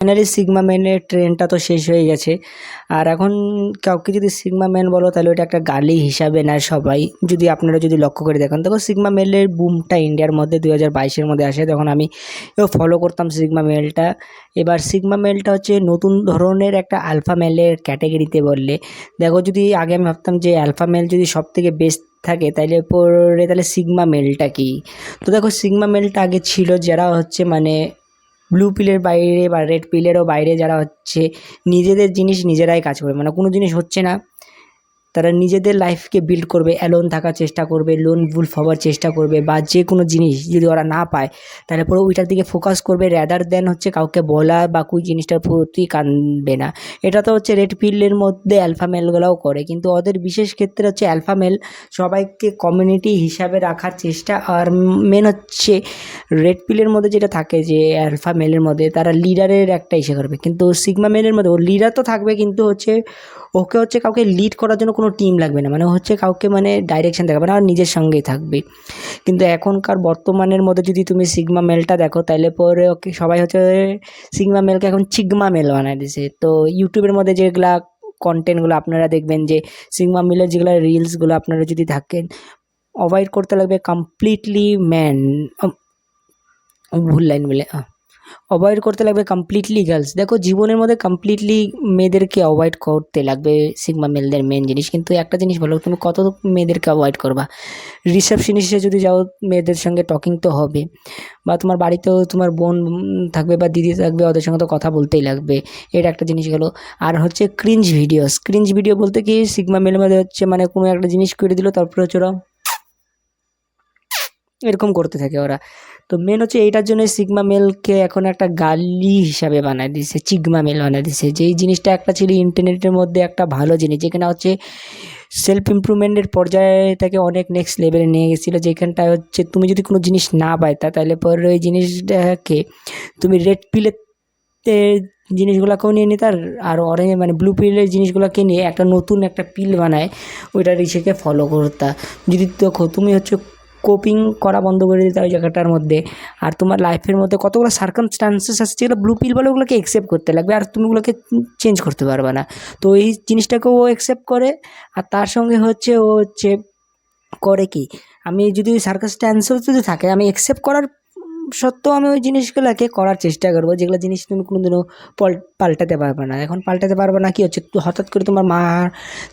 Finally sigma ম্যানের ট্রেন্ডটা তো শেষ হয়ে গেছে। আর এখন কাউকে যদি সিগমা ম্যান বলো তাহলে ওটা একটা গালি হিসাবে নেয় সবাই। যদি আপনারা যদি লক্ষ্য করে দেখেন, তখন সিগমা মেলের বুমটা ইন্ডিয়ার মধ্যে 2022-এর মধ্যে আসে, তখন আমি ফলো করতাম সিগমা মেলটা। এবার সিগমা মেলটা হচ্ছে নতুন ধরনের একটা আলফা মেলের ক্যাটাগরিতে বললে। দেখো, যদি আগে আমি ভাবতাম যে আলফা মেল যদি সব থেকে বেস্ট থাকে তাহলে সিগমা মেলটা কি। তো দেখো, সিগমা মেলটা আগে ছিল যারা হচ্ছে মানে ব্লু পিলের বাইরে বা রেড পিলেরও বাইরে, যারা হচ্ছে নিজেদের জিনিস নিজেরাই কাজ করবে, মানে কোনো জিনিস হচ্ছে না তারা নিজেদের লাইফকে বিল্ড করবে, অ্যালোন থাকার চেষ্টা করবে, লোন উলফ হওয়ার চেষ্টা করবে, বা যে কোনো জিনিস যদি ওরা না পায় তাহলে পরে ওইটার দিকে ফোকাস করবে র্যাদার দেন হচ্ছে কাউকে বলা বা কোই জিনিসটার প্রতি কাঁদবে না। এটা তো হচ্ছে রেড পিলের মধ্যে অ্যালফা মেলগুলোও করে, কিন্তু ওদের বিশেষ ক্ষেত্রে হচ্ছে অ্যালফা মেল সবাইকে কমিউনিটি হিসাবে রাখার চেষ্টা। আর মেন হচ্ছে রেড পিলের মধ্যে যেটা থাকে যে অ্যালফা মেলের মধ্যে তারা লিডারের একটা ইসে করবে, কিন্তু সিগমা মেলের মধ্যে ও লিডার তো থাকবে, কিন্তু হচ্ছে ওকে হচ্ছে কাউকে লিড করার জন্য কোনো টিম লাগবে না, মানে হচ্ছে কাউকে মানে ডাইরেকশন দেখাবে না, আর নিজের সঙ্গেই থাকবে। কিন্তু এখনকার বর্তমানের মধ্যে যদি তুমি সিগমা মেলটা দেখো তাহলে পরে ওকে সবাই হচ্ছে সিগমা মেলকে এখন চিগমা মেল বানায় দিয়েছে। তো ইউটিউবের মধ্যে যেগুলা কন্টেন্টগুলো আপনারা দেখবেন যে সিগমা মেলের যেগুলো রিলসগুলো আপনারা যদি থাকেন, অ্যাভয়েড করতে লাগবে কমপ্লিটলি ম্যান, ভুল লাইন বলে অ্যাভয়েড করতে লাগবে কমপ্লিটলি গার্লস। দেখো, জীবনের মধ্যে কমপ্লিটলি মেয়েদেরকে অ্যাভয়েড করতে লাগবে সিগমা মেলদের মেন জিনিস। কিন্তু একটা জিনিস বলো, তুমি কত মেয়েদেরকে অ্যাভয়েড করবা? রিসেপশনিস্টে যদি যাও মেয়েদের সঙ্গে টকিং তো হবে, বা তোমার বাড়িতেও তোমার বোন থাকবে বা দিদি থাকবে, ওদের সঙ্গে তো কথা বলতেই লাগবে। এটা একটা জিনিস গেলো। আর হচ্ছে ক্রিঞ্জ ভিডিও বলতে কি, সিগমা মেলের মধ্যে হচ্ছে মানে কোনো একটা জিনিস করে দিল, তারপরে হচ্ছে ওরা এরকম করতে থাকে ওরা। তো মেন হচ্ছে এইটার জন্য সিগমা মেলকে এখন একটা গালি হিসাবে বানায় দিয়েছে, চিগমা মেল বানায় দিয়েছে। যেই জিনিসটা একটা ছিল ইন্টারনেটের মধ্যে একটা ভালো জিনিস, যেখানে হচ্ছে সেলফ ইমপ্রুভমেন্টের পর্যায়ে তাকে অনেক নেক্সট লেভেলে নিয়ে গেছিলো, যেখানটায় হচ্ছে তুমি যদি কোনো জিনিস না পাইতা তাহলে পরে ওই জিনিসটাকে তুমি রেড পিলেতে জিনিসগুলোকেও নিয়ে নিতে, আর অরেঞ্জ মানে ব্লু পিলের জিনিসগুলোকে নিয়ে একটা নতুন একটা পিল বানায় ওইটার ইসেকে ফলো করতা। যদি দেখো তুমি হচ্ছে কোপিং করা বন্ধ করে দিতে ওই জায়গাটার মধ্যে, আর তোমার লাইফের মধ্যে কতগুলো সার্কামস্টান্সেস আছে যেগুলো ব্লু পিল বলে, ওগুলোকে অ্যাকসেপ্ট করতে লাগবে, আর তুমি ওগুলোকে চেঞ্জ করতে পারবে না। তো এই জিনিসটাকেও ও অ্যাকসেপ্ট করে, আর তার সঙ্গে হচ্ছে ও হচ্ছে করে কি, আমি যদি ওই সার্কামস্টান্সেস যদি থাকে আমি অ্যাকসেপ্ট করার সত্ত্বেও আমি ওই জিনিসগুলোকে করার চেষ্টা করবো, যেগুলো জিনিস তুমি কোনোদিনও পাল্টাতে পারবে না। এখন পাল্টাতে পারবে না কি হচ্ছে, হঠাৎ করে তোমার মার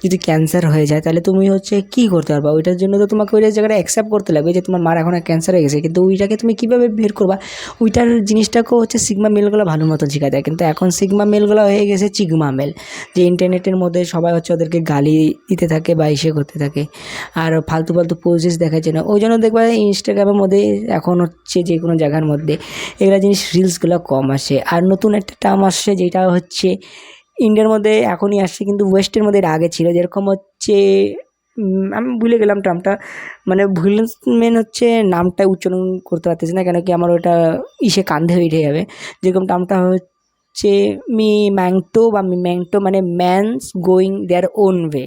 যদি ক্যান্সার হয়ে যায় তাহলে তুমি হচ্ছে কী করতে পারবা? ওইটার জন্য তো তোমাকে ওই জায়গাটা অ্যাকসেপ্ট করতে লাগবে যে তোমার মার এখন ক্যান্সার হয়ে গেছে, কিন্তু ওইটাকে তুমি কীভাবে বের করবা, ওইটার জিনিসটাকেও হচ্ছে সিগমা মেলগুলো ভালো মতন শেখা দেয়। কিন্তু এখন সিগমা মেলগুলো হয়ে গেছে চিগমা মেল, যে ইন্টারনেটের মধ্যে সবাই হচ্ছে ওদেরকে গালি দিতে থাকে বা ইসে করতে থাকে, আর ফালতু পোজেস দেখাচ্ছে না। ওই জন্য দেখবা ইনস্টাগ্রামের মধ্যে এখন হচ্ছে যে কোনো জায়গার মধ্যে এগুলা জিনিস রিলসগুলো কম আসে। আর নতুন একটা টার্ম আসছে যেটা হচ্ছে ইন্ডিয়ার মধ্যে এখনই আসছে, কিন্তু ওয়েস্টের মধ্যে এর আগে ছিল, যেরকম হচ্ছে আমি ভুলে গেলাম টার্মটা, মানে মেন হচ্ছে নামটা উচ্চারণ করতে পারতেছি না, কেন কি আমার ওটা কান্ধে উঠে যাবে। যেরকম টার্মটা হচ্ছে ম্যাংটো মানে man's going their own way,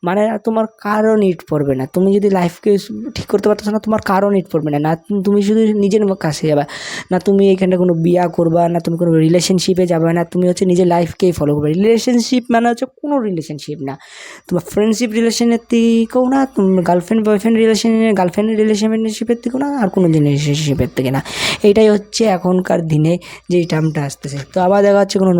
মানে তোমার কারো নিড পড়বে না, তুমি যদি লাইফকে ঠিক করতে পারতেছো না তোমার কারো নিড পড়বে না, তুমি শুধু নিজের কাছে যাবা, না তুমি এখানে কোনো বিয়া করবা, না তুমি কোনো রিলেশনশিপে যাবে, না তুমি হচ্ছে নিজের লাইফকেই ফলো করবে। রিলেশনশিপ মানে হচ্ছে কোনো রিলেশনশিপ না, তোমার ফ্রেন্ডশিপ রিলেশনের থেকেও না, তুমি গার্লফ্রেন্ড রিলেশনশিপের থেকেও না, আর কোনো রিলেশনশিপের থেকে না। এইটাই হচ্ছে এখনকার দিনে যেই টার্মটা আসতেছে। তো আবার দেখা হচ্ছে কোনো